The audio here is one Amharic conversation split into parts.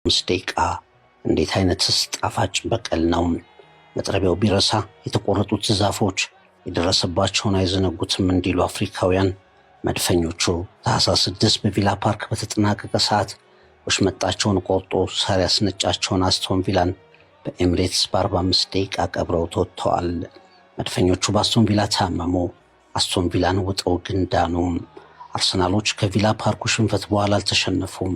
ደቂቃ እንዴት አይነትስ ጣፋጭ በቀል ነው! መጥረቢያው ቢረሳ የተቆረጡት ዛፎች የደረሰባቸውን አይዘነጉትም እንዲሉ አፍሪካውያን መድፈኞቹ ታህሳስ 6 በቪላ ፓርክ በተጠናቀቀ ሰዓት ወሽመጣቸውን ቆርጦ ሳር ያስነጫቸውን አስቶን ቪላን በኤምሬትስ በ45 ደቂቃ ቀብረው ተወጥተዋል። መድፈኞቹ በአስቶን ቪላ ታመሙ። አስቶን ቪላን ውጠው ግን ዳኑ። አርሰናሎች ከቪላ ፓርኩ ሽንፈት በኋላ አልተሸነፉም።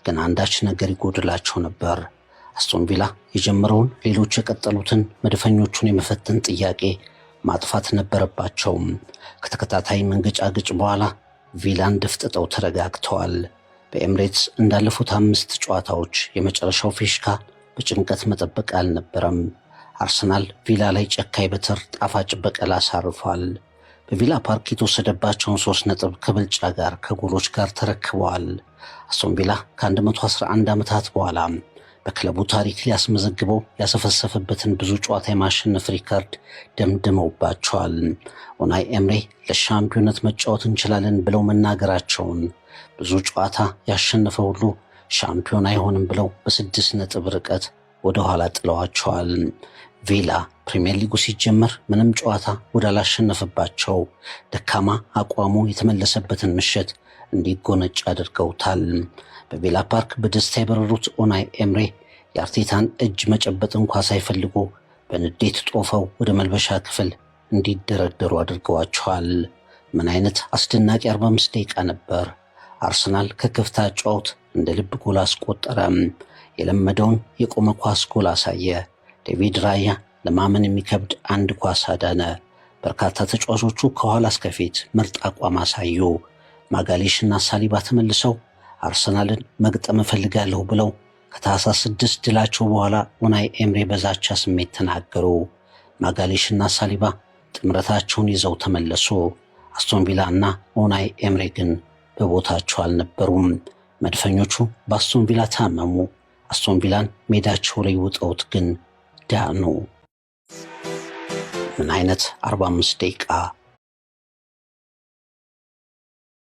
ግን አንዳች ነገር ይጎድላቸው ነበር። አስቶን ቪላ የጀመረውን ሌሎች የቀጠሉትን መድፈኞቹን የመፈተን ጥያቄ ማጥፋት ነበረባቸው። ከተከታታይ መንገጫገጭ በኋላ ቪላን ደፍጥጠው ተረጋግተዋል። በኤምሬትስ እንዳለፉት 5 ጨዋታዎች የመጨረሻው ፊሽካ በጭንቀት መጠበቅ አልነበረም። አርሰናል ቪላ ላይ ጨካኝ በትር ጣፋጭ በቀል አሳርፏል። በቪላ ፓርክ የተወሰደባቸውን 3 ነጥብ ከብልጫ ጋር ከጎሎች ጋር ተረክበዋል። አስቶን ቪላ ከ111 ዓመታት በኋላ በክለቡ ታሪክ ሊያስመዘግበው ያሰፈሰፈበትን ብዙ ጨዋታ የማሸነፍ ሪካርድ ደምድመውባቸዋል። ኡናይ ኤምሬ ለሻምፒዮንነት መጫወት እንችላለን ብለው መናገራቸውን ብዙ ጨዋታ ያሸነፈ ሁሉ ሻምፒዮን አይሆንም ብለው በ6 ነጥብ ርቀት ወደ ኋላ ጥለዋቸዋል። ቪላ ፕሪሚየር ሊጉ ሲጀመር ምንም ጨዋታ ወዳላሸነፈባቸው ደካማ አቋሙ የተመለሰበትን ምሽት እንዲጎነጭ አድርገውታል። በቪላ ፓርክ በደስታ የበረሩት ኡናይ ኤምሬ የአርቴታን እጅ መጨበጥ እንኳ ሳይፈልጉ በንዴት ጦፈው ወደ መልበሻ ክፍል እንዲደረደሩ አድርገዋቸዋል። ምን አይነት አስደናቂ 45 ደቂቃ ነበር! አርሰናል ከክፍት ጨዋታ እንደ ልብ ጎል አስቆጠረ። የለመደውን የቆመ ኳስ ጎል አሳየ። ዴቪድ ራያ ለማመን የሚከብድ አንድ ኳስ አዳነ። በርካታ ተጫዋቾቹ ከኋላ እስከ ፊት ምርጥ አቋም አሳዩ። ማጋሌሽና ሳሊባ ተመልሰው አርሰናልን መግጠም እፈልጋለሁ ብለው ከታህሳስ 6 ድላቸው በኋላ ኡናይ ኤምሬ በዛቻ ስሜት ተናገሩ። ማጋሌሽና ሳሊባ ጥምረታቸውን ይዘው ተመለሱ። አስቶን ቪላ እና ኡናይ ኤምሬ ግን በቦታቸው አልነበሩም። መድፈኞቹ በአስቶን ቪላ ታመሙ። አስቶን ቪላን ሜዳቸው ላይ ውጠውት ግን ዳኑ። ምን አይነት 45 ደቂቃ!